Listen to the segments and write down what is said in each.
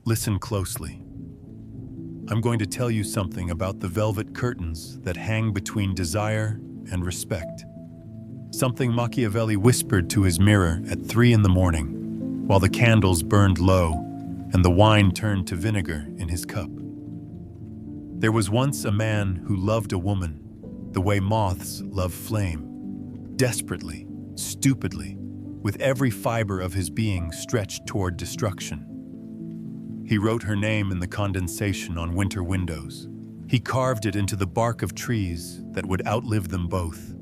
Listen closely. I'm going to tell you something about the velvet curtains that hang between desire and respect. Something Machiavelli whispered to his mirror at 3 in the morning, while the candles burned low and the wine turned to vinegar in his cup. There was once a man who loved a woman the way moths love flame, desperately, stupidly, with every fiber of his being stretched toward destruction. He wrote her name in the condensation on winter windows. He carved it into the bark of trees that would outlive them both.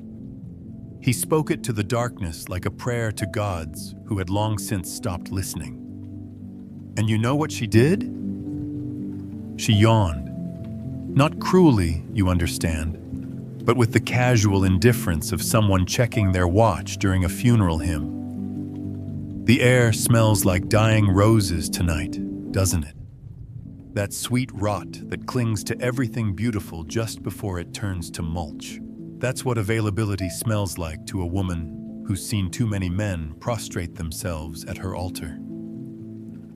He spoke it to the darkness like a prayer to gods who had long since stopped listening. And you know what she did? She yawned. Not cruelly, you understand, but with the casual indifference of someone checking their watch during a funeral hymn. The air smells like dying roses tonight, doesn't it? That sweet rot that clings to everything beautiful just before it turns to mulch. That's what availability smells like to a woman who's seen too many men prostrate themselves at her altar.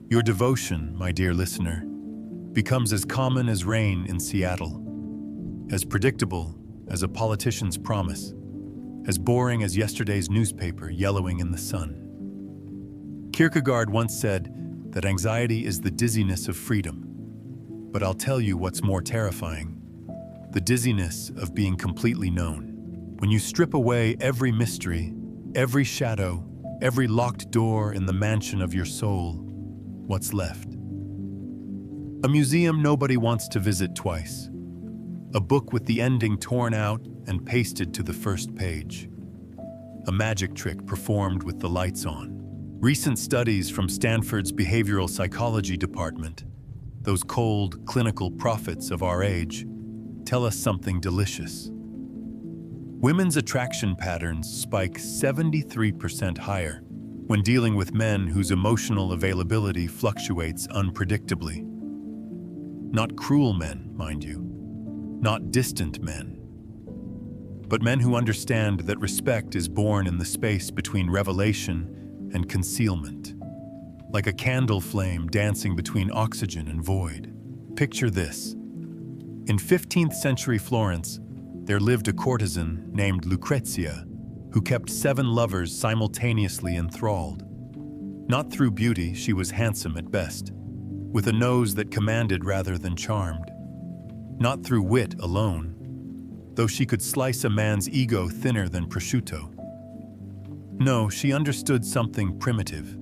Your devotion, my dear listener, becomes as common as rain in Seattle, as predictable as a politician's promise, as boring as yesterday's newspaper yellowing in the sun. Kierkegaard once said that anxiety is the dizziness of freedom. But I'll tell you what's more terrifying: the dizziness of being completely known. When you strip away every mystery, every shadow, every locked door in the mansion of your soul, what's left? A museum nobody wants to visit twice. A book with the ending torn out and pasted to the first page. A magic trick performed with the lights on. Recent studies from Stanford's behavioral psychology department, those cold, clinical prophets of our age, tell us something delicious. Women's attraction patterns spike 73% higher when dealing with men whose emotional availability fluctuates unpredictably. Not cruel men, mind you. Not distant men. But men who understand that respect is born in the space between revelation and concealment, like a candle flame dancing between oxygen and void. Picture this. In 15th century Florence, there lived a courtesan named Lucrezia who kept 7 lovers simultaneously enthralled. Not through beauty, she was handsome at best, with a nose that commanded rather than charmed. Not through wit alone, though she could slice a man's ego thinner than prosciutto. No, she understood something primitive,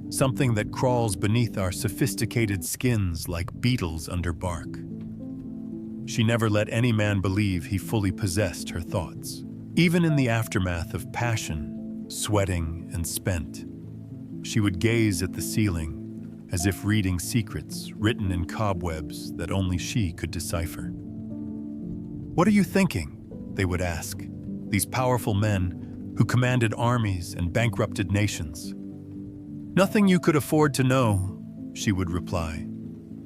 something that crawls beneath our sophisticated skins like beetles under bark. She never let any man believe he fully possessed her thoughts. Even in the aftermath of passion, sweating and spent, she would gaze at the ceiling as if reading secrets written in cobwebs that only she could decipher. "What are you thinking?" they would ask, these powerful men who commanded armies and bankrupted nations. "Nothing you could afford to know," she would reply,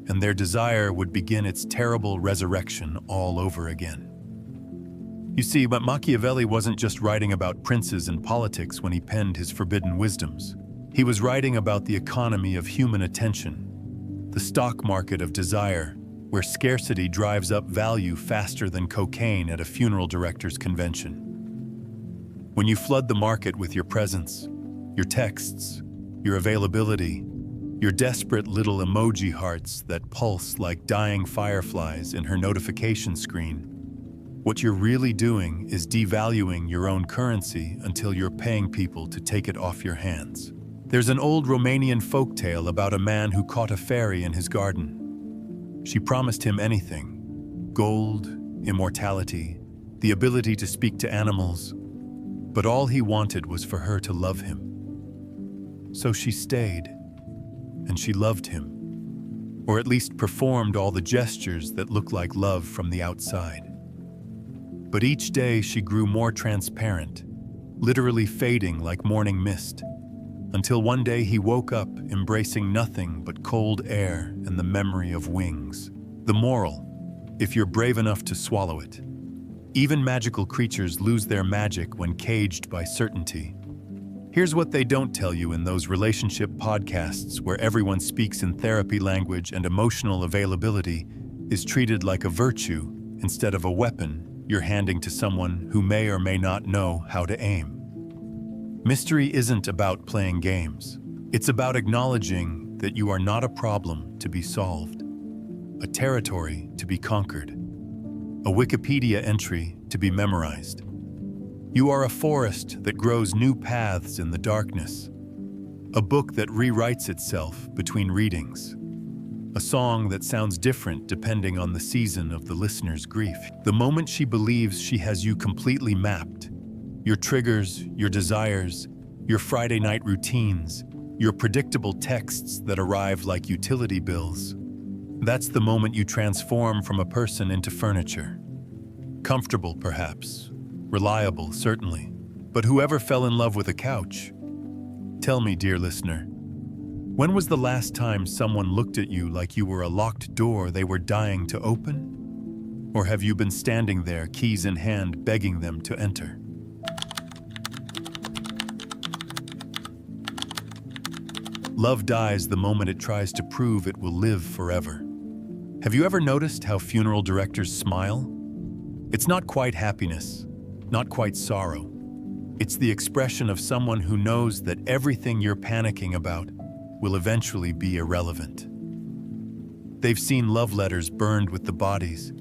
and their desire would begin its terrible resurrection all over again. You see, but Machiavelli wasn't just writing about princes and politics when he penned his forbidden wisdoms. He was writing about the economy of human attention, the stock market of desire, where scarcity drives up value faster than cocaine at a funeral director's convention. When you flood the market with your presence, your texts, your availability, your desperate little emoji hearts that pulse like dying fireflies in her notification screen, what you're really doing is devaluing your own currency until you're paying people to take it off your hands. There's an old Romanian folktale about a man who caught a fairy in his garden. She promised him anything: gold, immortality, the ability to speak to animals. But all he wanted was for her to love him. So she stayed, and she loved him, or at least performed all the gestures that look like love from the outside. But each day she grew more transparent, literally fading like morning mist, until one day he woke up embracing nothing but cold air and the memory of wings. The moral: if you're brave enough to swallow it. Even magical creatures lose their magic when caged by certainty. Here's what they don't tell you in those relationship podcasts where everyone speaks in therapy language and emotional availability is treated like a virtue instead of a weapon you're handing to someone who may or may not know how to aim. Mystery isn't about playing games. It's about acknowledging that you are not a problem to be solved, a territory to be conquered, a Wikipedia entry to be memorized. You are a forest that grows new paths in the darkness, a book that rewrites itself between readings, a song that sounds different depending on the season of the listener's grief. The moment she believes she has you completely mapped, your triggers, your desires, your Friday night routines, your predictable texts that arrive like utility bills, that's the moment you transform from a person into furniture. Comfortable, perhaps. Reliable, certainly. But whoever fell in love with a couch? Tell me, dear listener, when was the last time someone looked at you like you were a locked door they were dying to open? Or have you been standing there, keys in hand, begging them to enter? Love dies the moment it tries to prove it will live forever. Have you ever noticed how funeral directors smile? It's not quite happiness, not quite sorrow. It's the expression of someone who knows that everything you're panicking about will eventually be irrelevant. They've seen love letters burned with the bodies,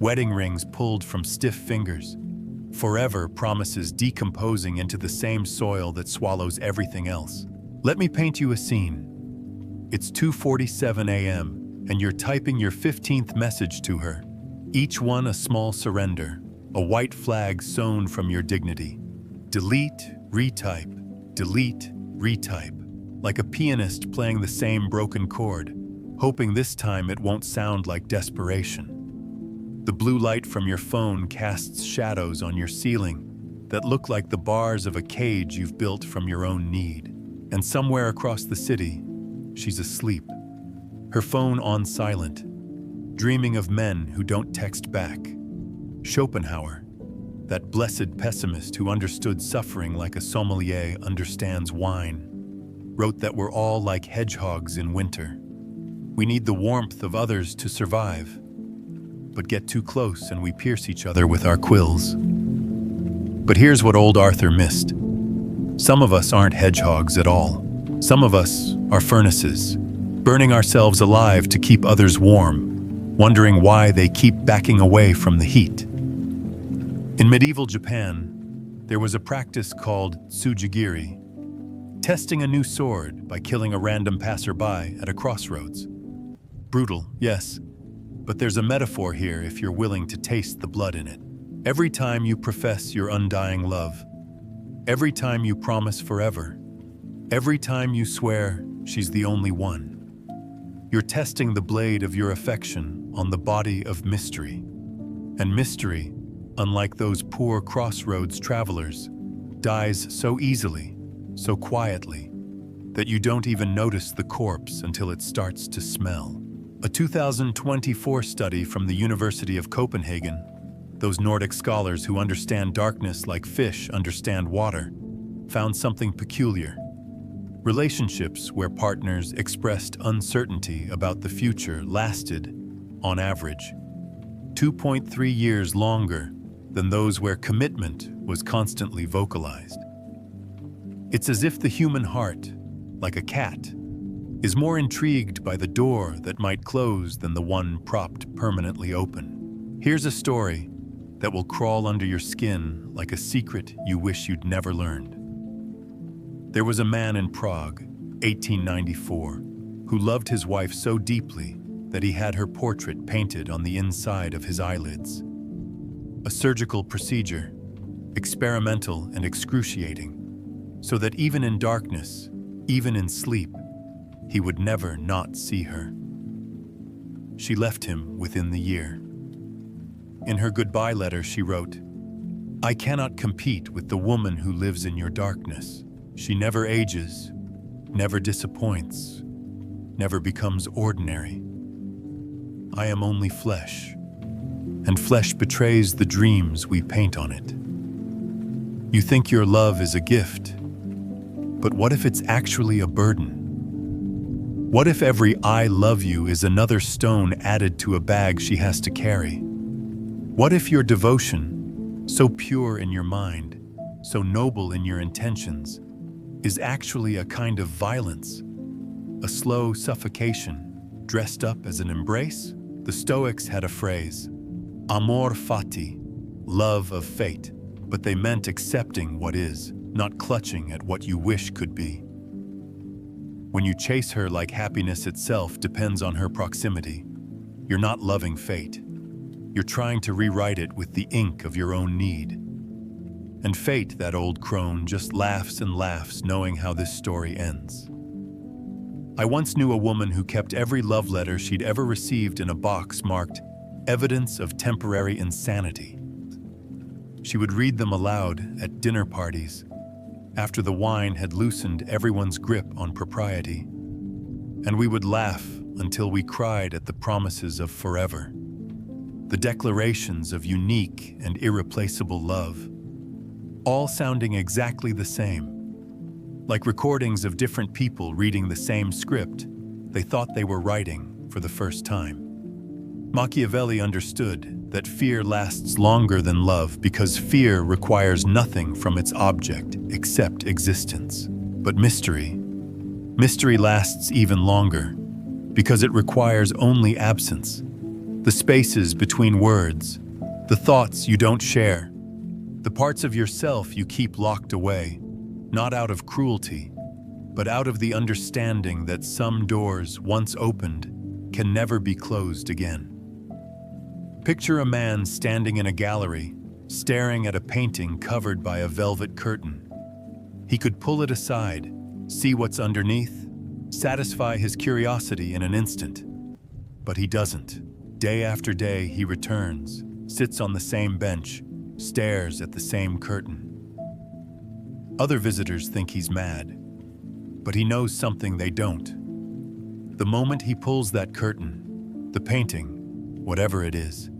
wedding rings pulled from stiff fingers, forever promises decomposing into the same soil that swallows everything else. Let me paint you a scene. It's 2:47 a.m. and you're typing your 15th message to her, each one a small surrender, a white flag sewn from your dignity. Delete, retype, delete, retype, like a pianist playing the same broken chord, hoping this time it won't sound like desperation. The blue light from your phone casts shadows on your ceiling that look like the bars of a cage you've built from your own need. And somewhere across the city, she's asleep, her phone on silent, dreaming of men who don't text back. Schopenhauer, that blessed pessimist who understood suffering like a sommelier understands wine, wrote that we're all like hedgehogs in winter. We need the warmth of others to survive, but get too close and we pierce each other with our quills. But here's what old Arthur missed. Some of us aren't hedgehogs at all. Some of us are furnaces, burning ourselves alive to keep others warm, wondering why they keep backing away from the heat. In medieval Japan, there was a practice called tsujigiri, testing a new sword by killing a random passerby at a crossroads. Brutal, yes, but there's a metaphor here if you're willing to taste the blood in it. Every time you profess your undying love, every time you promise forever, every time you swear she's the only one, you're testing the blade of your affection on the body of mystery. And mystery, unlike those poor crossroads travelers, dies so easily, so quietly, that you don't even notice the corpse until it starts to smell. A 2024 study from the University of Copenhagen, those Nordic scholars who understand darkness like fish understand water, found something peculiar. Relationships where partners expressed uncertainty about the future lasted, on average, 2.3 years longer than those where commitment was constantly vocalized. It's as if the human heart, like a cat, is more intrigued by the door that might close than the one propped permanently open. Here's a story that will crawl under your skin like a secret you wish you'd never learned. There was a man in Prague, 1894, who loved his wife so deeply that he had her portrait painted on the inside of his eyelids. A surgical procedure, experimental and excruciating, so that even in darkness, even in sleep, he would never not see her. She left him within the year. In her goodbye letter, she wrote, "I cannot compete with the woman who lives in your darkness. She never ages, never disappoints, never becomes ordinary. I am only flesh, and flesh betrays the dreams we paint on it. You think your love is a gift, But what if it's actually a burden? What if every "I love you" is another stone added to a bag she has to carry? What if your devotion, so pure in your mind, so noble in your intentions, is actually a kind of violence, a slow suffocation dressed up as an embrace? The Stoics had a phrase, amor fati, love of fate, but they meant accepting what is, not clutching at what you wish could be. When you chase her like happiness itself depends on her proximity, you're not loving fate. You're trying to rewrite it with the ink of your own need. And fate, that old crone, just laughs and laughs knowing how this story ends. I once knew a woman who kept every love letter she'd ever received in a box marked "Evidence of Temporary Insanity." She would read them aloud at dinner parties, after the wine had loosened everyone's grip on propriety. And we would laugh until we cried at the promises of forever, the declarations of unique and irreplaceable love, all sounding exactly the same. Like recordings of different people reading the same script they thought they were writing for the first time. Machiavelli understood that fear lasts longer than love because fear requires nothing from its object except existence. But mystery lasts even longer because it requires only absence, the spaces between words, the thoughts you don't share, the parts of yourself you keep locked away, not out of cruelty, but out of the understanding that some doors, once opened, can never be closed again. Picture a man standing in a gallery, staring at a painting covered by a velvet curtain. He could pull it aside, see what's underneath, satisfy his curiosity in an instant. But he doesn't. Day after day, he returns, sits on the same bench, stares at the same curtain. Other visitors think he's mad, but he knows something they don't. The moment he pulls that curtain, the painting, whatever it is,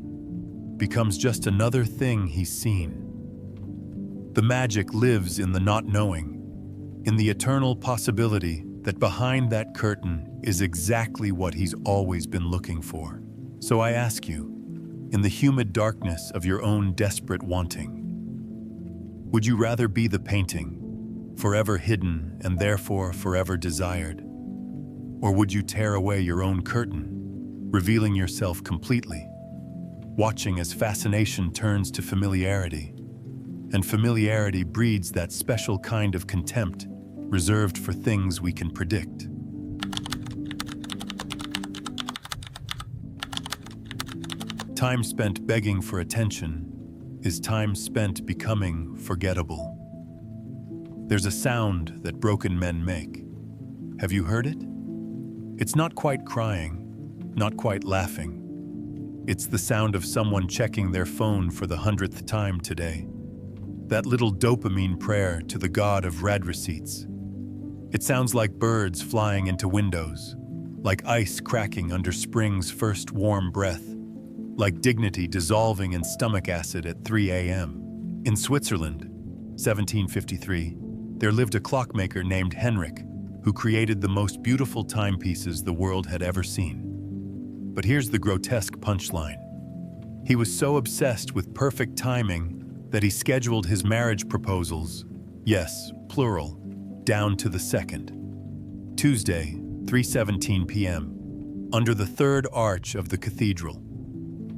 becomes just another thing he's seen. The magic lives in the not knowing, in the eternal possibility that behind that curtain is exactly what he's always been looking for. So I ask you, in the humid darkness of your own desperate wanting, would you rather be the painting, forever hidden and therefore forever desired? Or would you tear away your own curtain, revealing yourself completely, watching as fascination turns to familiarity, and familiarity breeds that special kind of contempt reserved for things we can predict? Time spent begging for attention is time spent becoming forgettable. There's a sound that broken men make. Have you heard it? It's not quite crying, not quite laughing. It's the sound of someone checking their phone for the 100th time today. That little dopamine prayer to the god of rad receipts. It sounds like birds flying into windows, like ice cracking under spring's first warm breath, like dignity dissolving in stomach acid at 3 a.m. In Switzerland, 1753, there lived a clockmaker named Henrik, who created the most beautiful timepieces the world had ever seen. But here's the grotesque punchline. He was so obsessed with perfect timing that he scheduled his marriage proposals, yes, plural, down to the second. Tuesday, 3:17 p.m., under the third arch of the cathedral.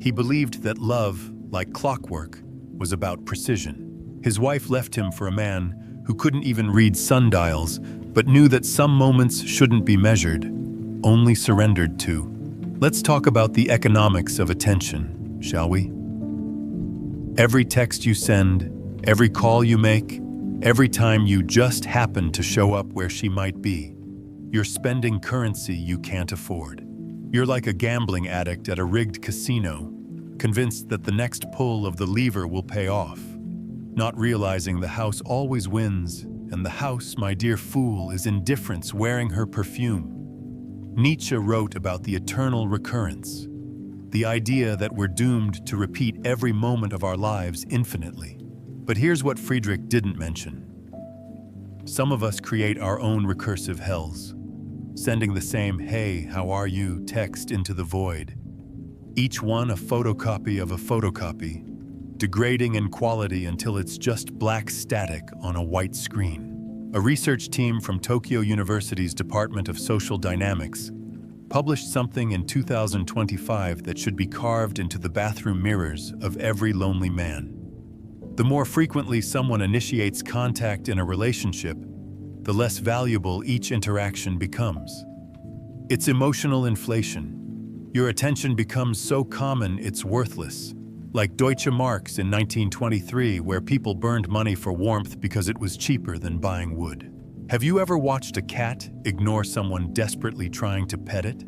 He believed that love, like clockwork, was about precision. His wife left him for a man who couldn't even read sundials, but knew that some moments shouldn't be measured, only surrendered to. Let's talk about the economics of attention, shall we? Every text you send, every call you make, every time you just happen to show up where she might be, you're spending currency you can't afford. You're like a gambling addict at a rigged casino, convinced that the next pull of the lever will pay off, not realizing the house always wins, and the house, my dear fool, is indifference wearing her perfume. Nietzsche wrote about the eternal recurrence, the idea that we're doomed to repeat every moment of our lives infinitely. But here's what Friedrich didn't mention. Some of us create our own recursive hells, sending the same "Hey, how are you?" text into the void. Each one a photocopy of a photocopy, degrading in quality until it's just black static on a white screen. A research team from Tokyo University's Department of Social Dynamics published something in 2025 that should be carved into the bathroom mirrors of every lonely man. The more frequently someone initiates contact in a relationship, the less valuable each interaction becomes. It's emotional inflation. Your attention becomes so common it's worthless. Like Deutsche Marks in 1923, where people burned money for warmth because it was cheaper than buying wood. Have you ever watched a cat ignore someone desperately trying to pet it?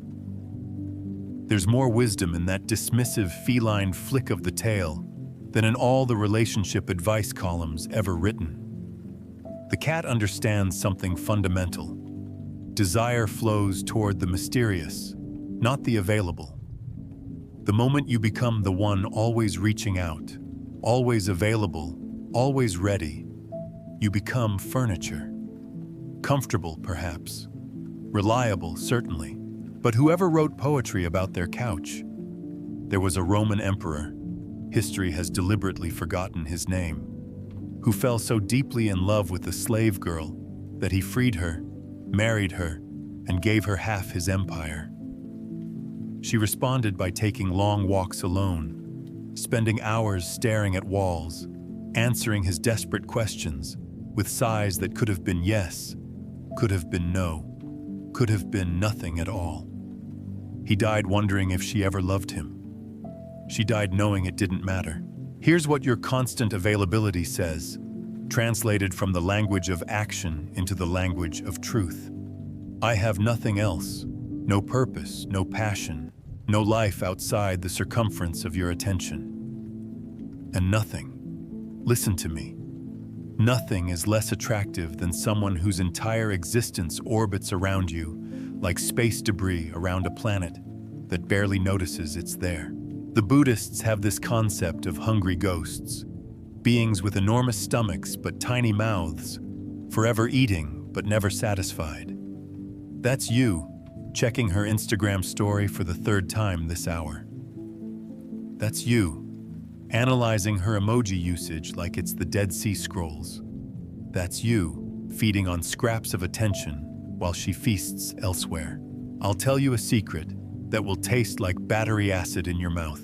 There's more wisdom in that dismissive feline flick of the tail than in all the relationship advice columns ever written. The cat understands something fundamental. Desire flows toward the mysterious, not the available. The moment you become the one always reaching out, always available, always ready, you become furniture. Comfortable, perhaps. Reliable, certainly. But whoever wrote poetry about their couch? There was a Roman emperor, history has deliberately forgotten his name, who fell so deeply in love with a slave girl that he freed her, married her, and gave her half his empire. She responded by taking long walks alone, spending hours staring at walls, answering his desperate questions with sighs that could have been yes, could have been no, could have been nothing at all. He died wondering if she ever loved him. She died knowing it didn't matter. Here's what your constant availability says, translated from the language of action into the language of truth. I have nothing else, no purpose, no passion, no life outside the circumference of your attention. And nothing, listen to me, nothing is less attractive than someone whose entire existence orbits around you like space debris around a planet that barely notices it's there. The Buddhists have this concept of hungry ghosts, beings with enormous stomachs but tiny mouths, forever eating but never satisfied. That's you, checking her Instagram story for the third time this hour. That's you, analyzing her emoji usage like it's the Dead Sea Scrolls. That's you, feeding on scraps of attention while she feasts elsewhere. I'll tell you a secret that will taste like battery acid in your mouth.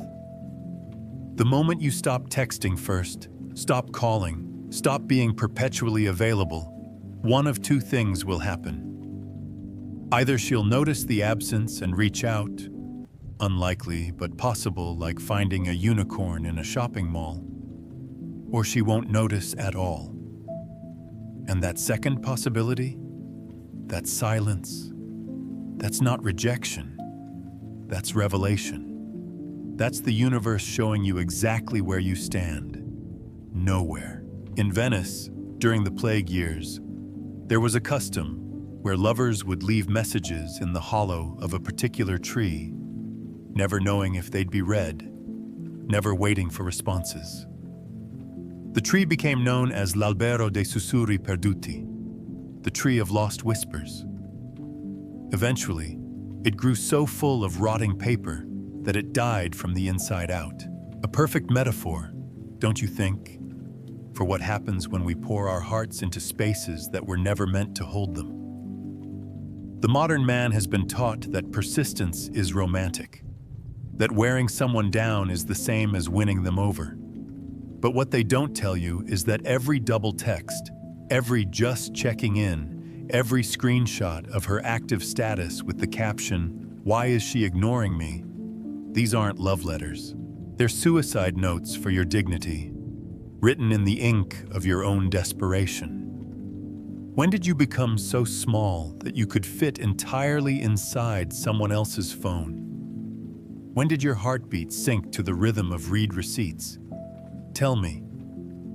The moment you stop texting first, stop calling, stop being perpetually available, one of two things will happen. Either she'll notice the absence and reach out, unlikely but possible, like finding a unicorn in a shopping mall, or she won't notice at all. And that second possibility, that silence, that's not rejection. That's revelation. That's the universe showing you exactly where you stand. Nowhere. In Venice, during the plague years, there was a custom where lovers would leave messages in the hollow of a particular tree, never knowing if they'd be read, never waiting for responses. The tree became known as l'albero dei sussurri perduti, the tree of lost whispers. Eventually, it grew so full of rotting paper that it died from the inside out. A perfect metaphor, don't you think, for what happens when we pour our hearts into spaces that were never meant to hold them. The modern man has been taught that persistence is romantic, that wearing someone down is the same as winning them over. But what they don't tell you is that every double text, every just checking in, every screenshot of her active status with the caption, "Why is she ignoring me?" These aren't love letters. They're suicide notes for your dignity, written in the ink of your own desperation. When did you become so small that you could fit entirely inside someone else's phone? When did your heartbeat sink to the rhythm of read receipts? Tell me.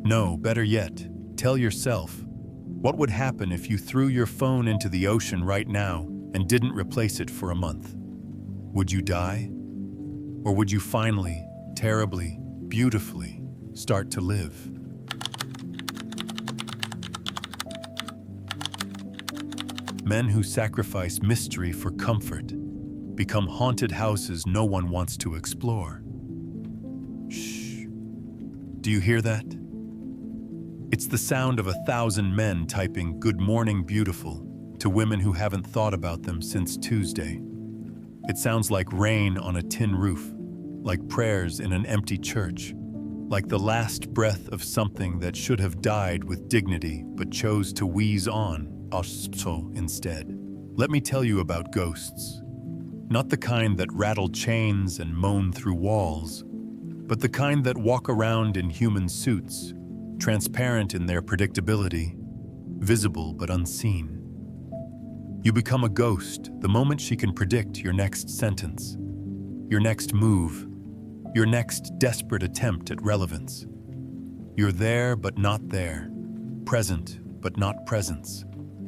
No, better yet, tell yourself. What would happen if you threw your phone into the ocean right now and didn't replace it for a month? Would you die? Or would you finally, terribly, beautifully, start to live? Men who sacrifice mystery for comfort become haunted houses no one wants to explore. Shh. Do you hear that? It's the sound of 1,000 men typing "Good morning, beautiful" to women who haven't thought about them since Tuesday. It sounds like rain on a tin roof, like prayers in an empty church, like the last breath of something that should have died with dignity but chose to wheeze on instead. Let me tell you about ghosts. Not the kind that rattle chains and moan through walls, but the kind that walk around in human suits, transparent in their predictability, visible but unseen. You become a ghost the moment she can predict your next sentence, your next move, your next desperate attempt at relevance. You're there but not there, present but not presence,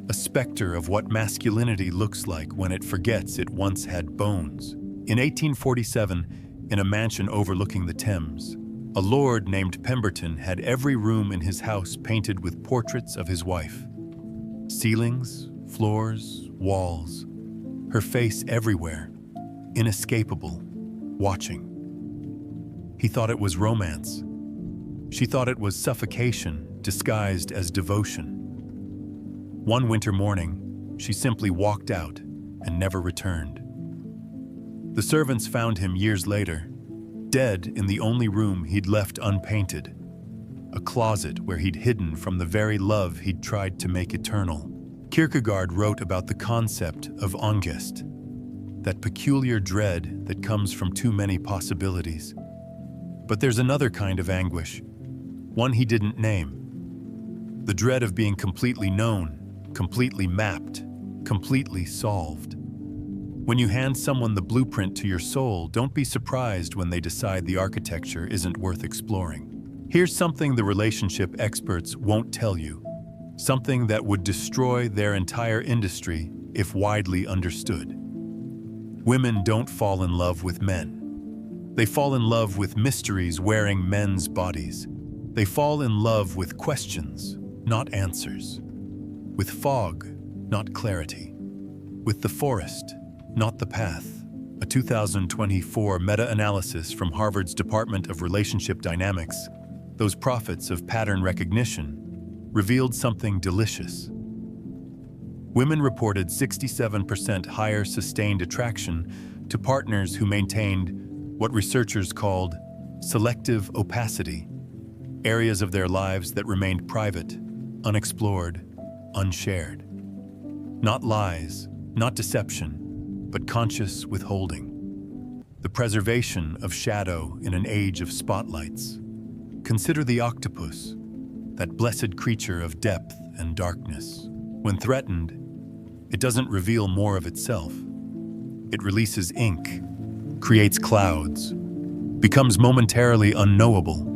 a specter of what masculinity looks like when it forgets it once had bones. In 1847, in a mansion overlooking the Thames, a lord named Pemberton had every room in his house painted with portraits of his wife. Ceilings, floors, walls, her face everywhere, inescapable, watching. He thought it was romance. She thought it was suffocation disguised as devotion. One winter morning, she simply walked out and never returned. The servants found him years later, dead in the only room he'd left unpainted, a closet where he'd hidden from the very love he'd tried to make eternal. Kierkegaard wrote about the concept of angst, that peculiar dread that comes from too many possibilities. But there's another kind of anguish, one he didn't name. The dread of being completely known, completely mapped, completely solved. When you hand someone the blueprint to your soul, don't be surprised when they decide the architecture isn't worth exploring. Here's something the relationship experts won't tell you, something that would destroy their entire industry if widely understood. Women don't fall in love with men. They fall in love with mysteries wearing men's bodies. They fall in love with questions, not answers. With fog, not clarity. With the forest, not the path. A 2024 meta-analysis from Harvard's Department of Relationship Dynamics, those prophets of pattern recognition, revealed something delicious. Women reported 67% higher sustained attraction to partners who maintained what researchers called selective opacity, areas of their lives that remained private, unexplored, unshared. Not lies, not deception, but conscious withholding. The preservation of shadow in an age of spotlights. Consider the octopus, that blessed creature of depth and darkness. When threatened, it doesn't reveal more of itself. It releases ink, creates clouds, becomes momentarily unknowable.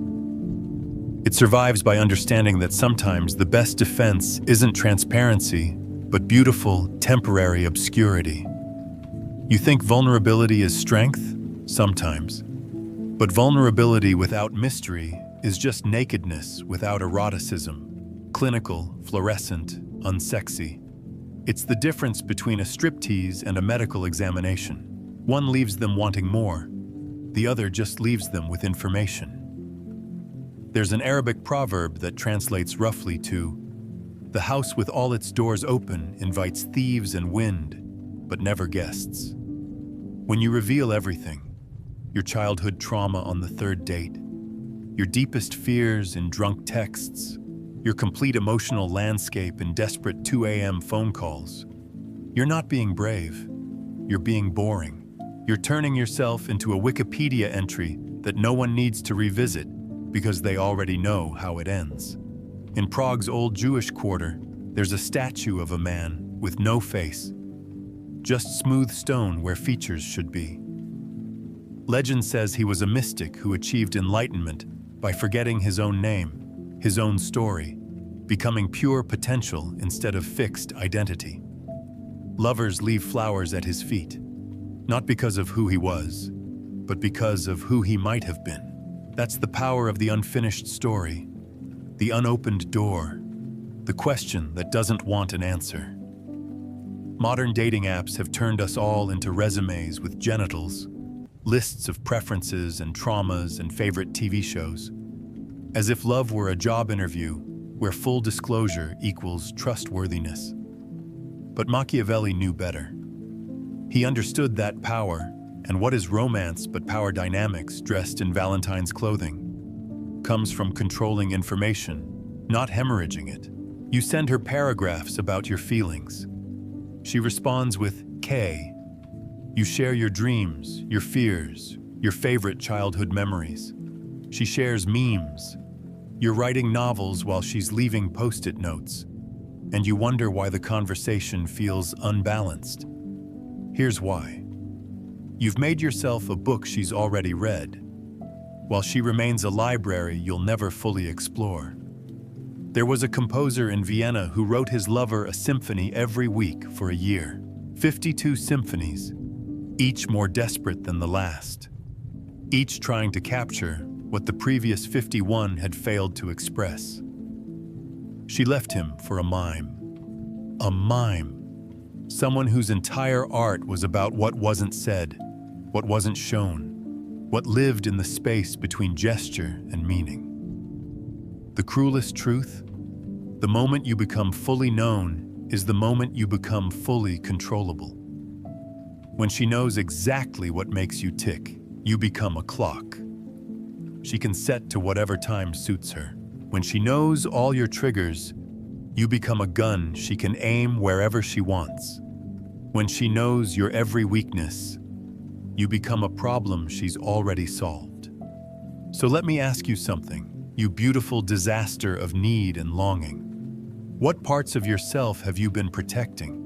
It survives by understanding that sometimes the best defense isn't transparency, but beautiful, temporary obscurity. You think vulnerability is strength? Sometimes. But vulnerability without mystery is just nakedness without eroticism, clinical, fluorescent, unsexy. It's the difference between a striptease and a medical examination. One leaves them wanting more, the other just leaves them with information. There's an Arabic proverb that translates roughly to, "The house with all its doors open invites thieves and wind, but never guests." When you reveal everything, your childhood trauma on the third date, your deepest fears in drunk texts, your complete emotional landscape in desperate 2 a.m. phone calls, you're not being brave, you're being boring. You're turning yourself into a Wikipedia entry that no one needs to revisit because they already know how it ends. In Prague's old Jewish quarter, there's a statue of a man with no face, just smooth stone where features should be. Legend says he was a mystic who achieved enlightenment by forgetting his own name, his own story, becoming pure potential instead of fixed identity. Lovers leave flowers at his feet, not because of who he was, but because of who he might have been. That's the power of the unfinished story, the unopened door, the question that doesn't want an answer. Modern dating apps have turned us all into resumes with genitals, lists of preferences and traumas and favorite TV shows. As if love were a job interview where full disclosure equals trustworthiness. But Machiavelli knew better. He understood that power, and what is romance but power dynamics dressed in Valentine's clothing, comes from controlling information, not hemorrhaging it. You send her paragraphs about your feelings. She responds with K. You share your dreams, your fears, your favorite childhood memories. She shares memes. You're writing novels while she's leaving post-it notes, and you wonder why the conversation feels unbalanced. Here's why. You've made yourself a book she's already read, while she remains a library you'll never fully explore. There was a composer in Vienna who wrote his lover a symphony every week for a year. 52 symphonies, each more desperate than the last, each trying to capture what the previous 51 had failed to express. She left him for a mime. A mime. Someone whose entire art was about what wasn't said, what wasn't shown, what lived in the space between gesture and meaning. The cruelest truth? The moment you become fully known is the moment you become fully controllable. When she knows exactly what makes you tick, you become a clock. She can set to whatever time suits her. When she knows all your triggers, you become a gun she can aim wherever she wants. When she knows your every weakness, you become a problem she's already solved. So let me ask you something, you beautiful disaster of need and longing. What parts of yourself have you been protecting?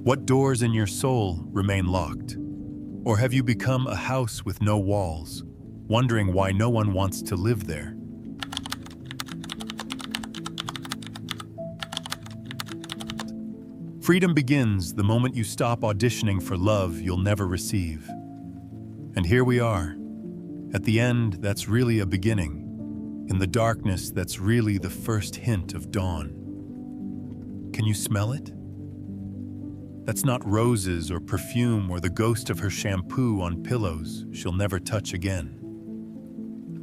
What doors in your soul remain locked? Or have you become a house with no walls, wondering why no one wants to live there? Freedom begins the moment you stop auditioning for love you'll never receive. And here we are. At the end, that's really a beginning. In the darkness, that's really the first hint of dawn. Can you smell it? That's not roses or perfume or the ghost of her shampoo on pillows she'll never touch again.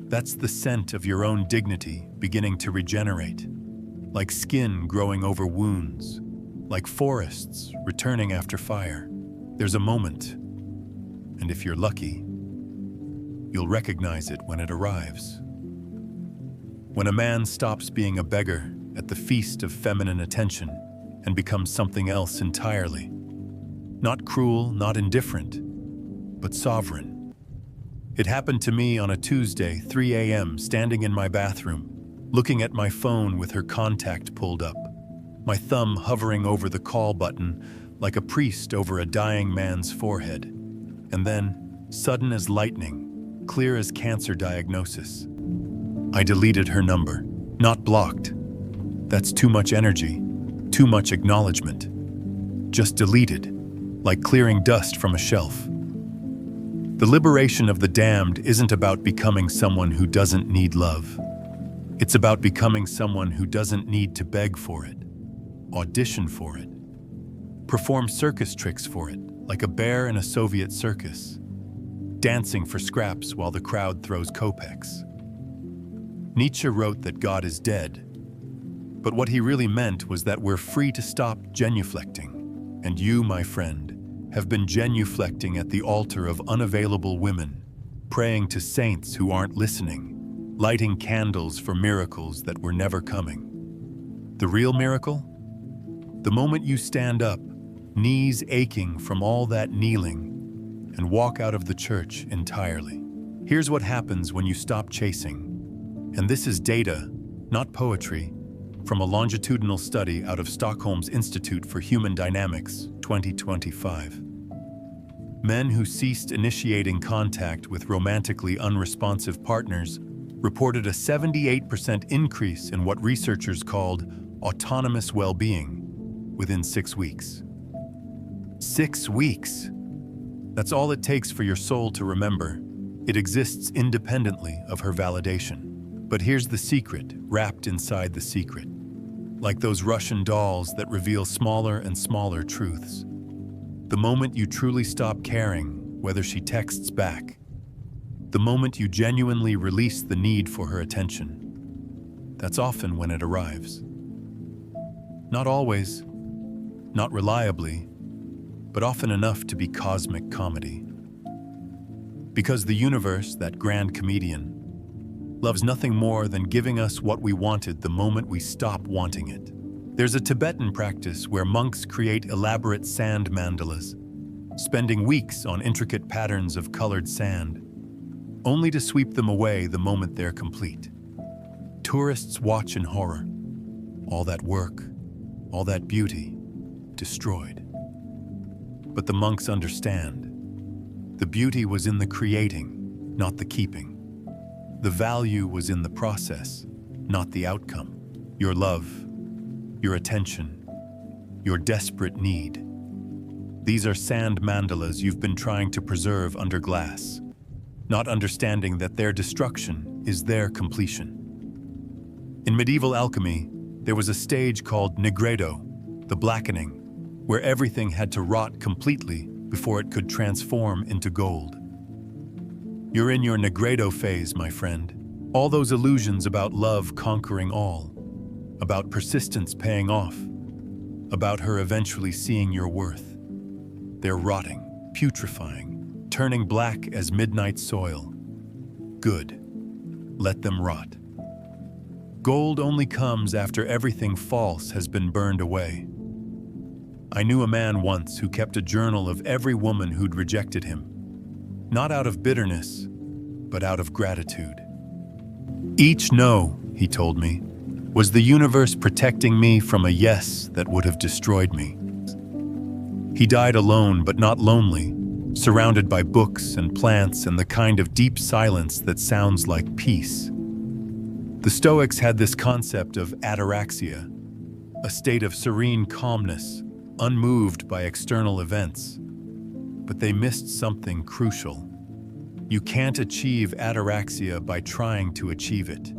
That's the scent of your own dignity beginning to regenerate, like skin growing over wounds, like forests returning after fire. There's a moment, and if you're lucky, you'll recognize it when it arrives. When a man stops being a beggar at the feast of feminine attention and becomes something else entirely. Not cruel, not indifferent, but sovereign. It happened to me on a Tuesday, 3 a.m., standing in my bathroom, looking at my phone with her contact pulled up, my thumb hovering over the call button like a priest over a dying man's forehead. And then, sudden as lightning, clear as cancer diagnosis, I deleted her number, not blocked. That's too much energy, too much acknowledgement. Just deleted, like clearing dust from a shelf. The liberation of the damned isn't about becoming someone who doesn't need love. It's about becoming someone who doesn't need to beg for it, audition for it, perform circus tricks for it, like a bear in a Soviet circus, dancing for scraps while the crowd throws kopecks. Nietzsche wrote that God is dead, but what he really meant was that we're free to stop genuflecting. And you, my friend, have been genuflecting at the altar of unavailable women, praying to saints who aren't listening, lighting candles for miracles that were never coming. The real miracle? The moment you stand up, knees aching from all that kneeling, and walk out of the church entirely. Here's what happens when you stop chasing. And this is data, not poetry, from a longitudinal study out of Stockholm's Institute for Human Dynamics, 2025. Men who ceased initiating contact with romantically unresponsive partners reported a 78% increase in what researchers called autonomous well-being within 6 weeks. 6 weeks! That's all it takes for your soul to remember. It exists independently of her validation. But here's the secret, wrapped inside the secret. Like those Russian dolls that reveal smaller and smaller truths. The moment you truly stop caring whether she texts back. The moment you genuinely release the need for her attention. That's often when it arrives. Not always, not reliably, but often enough to be cosmic comedy. Because the universe, that grand comedian, loves nothing more than giving us what we wanted the moment we stop wanting it. There's a Tibetan practice where monks create elaborate sand mandalas, spending weeks on intricate patterns of colored sand, only to sweep them away the moment they're complete. Tourists watch in horror. All that work, all that beauty, destroyed. But the monks understand. The beauty was in the creating, not the keeping. The value was in the process, not the outcome. Your love, your attention, your desperate need. These are sand mandalas you've been trying to preserve under glass, not understanding that their destruction is their completion. In medieval alchemy, there was a stage called nigredo, the blackening, where everything had to rot completely before it could transform into gold. You're in your nigredo phase, my friend. All those illusions about love conquering all, about persistence paying off, about her eventually seeing your worth. They're rotting, putrefying, turning black as midnight soil. Good. Let them rot. Gold only comes after everything false has been burned away. I knew a man once who kept a journal of every woman who'd rejected him, not out of bitterness, but out of gratitude. Each no, he told me, was the universe protecting me from a yes that would have destroyed me. He died alone but not lonely, surrounded by books and plants and the kind of deep silence that sounds like peace. The Stoics had this concept of ataraxia, a state of serene calmness, unmoved by external events. But they missed something crucial. You can't achieve ataraxia by trying to achieve it.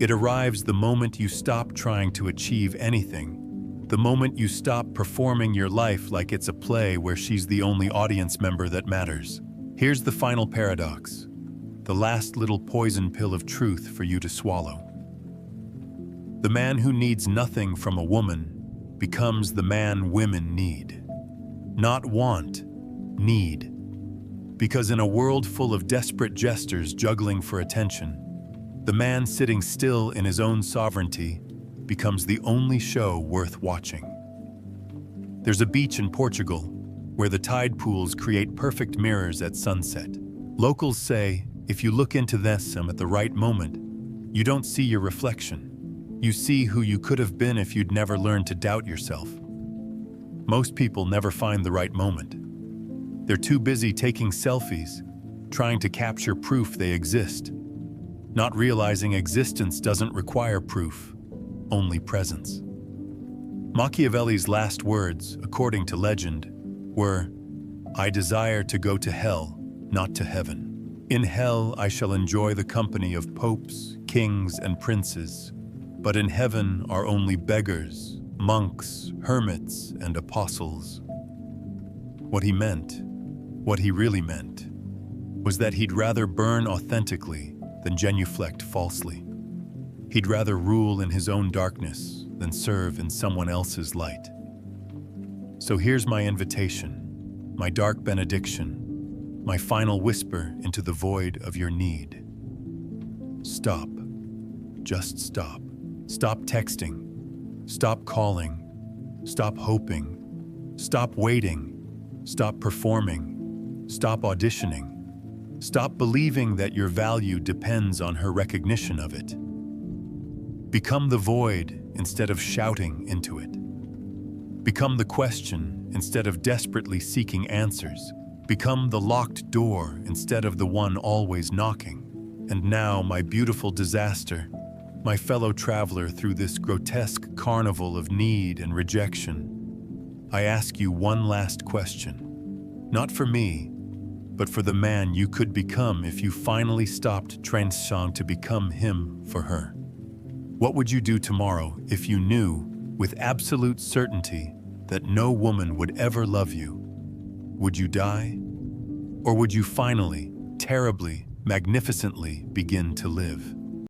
It arrives the moment you stop trying to achieve anything, the moment you stop performing your life like it's a play where she's the only audience member that matters. Here's the final paradox, the last little poison pill of truth for you to swallow. The man who needs nothing from a woman becomes the man women need. Not want, need. Because in a world full of desperate jesters juggling for attention, the man sitting still in his own sovereignty becomes the only show worth watching. There's a beach in Portugal where the tide pools create perfect mirrors at sunset. Locals say, if you look into them at the right moment, you don't see your reflection. You see who you could have been if you'd never learned to doubt yourself. Most people never find the right moment. They're too busy taking selfies, trying to capture proof they exist, not realizing existence doesn't require proof, only presence. Machiavelli's last words, according to legend, were, "I desire to go to hell, not to heaven. In hell I shall enjoy the company of popes, kings, and princes, but in heaven are only beggars, monks, hermits, and apostles." What he meant, what he really meant, was that he'd rather burn authentically than genuflect falsely. He'd rather rule in his own darkness than serve in someone else's light. So here's my invitation, my dark benediction, my final whisper into the void of your need. Stop. Just stop. Stop texting. Stop calling. Stop hoping. Stop waiting. Stop performing. Stop auditioning. Stop believing that your value depends on her recognition of it. Become the void instead of shouting into it. Become the question instead of desperately seeking answers. Become the locked door instead of the one always knocking. And now, my beautiful disaster, my fellow traveler through this grotesque carnival of need and rejection, I ask you one last question. Not for me, but for the man you could become if you finally stopped trying to become him for her. What would you do tomorrow if you knew, with absolute certainty, that no woman would ever love you, Would you die? Or would you finally, terribly, magnificently begin to live?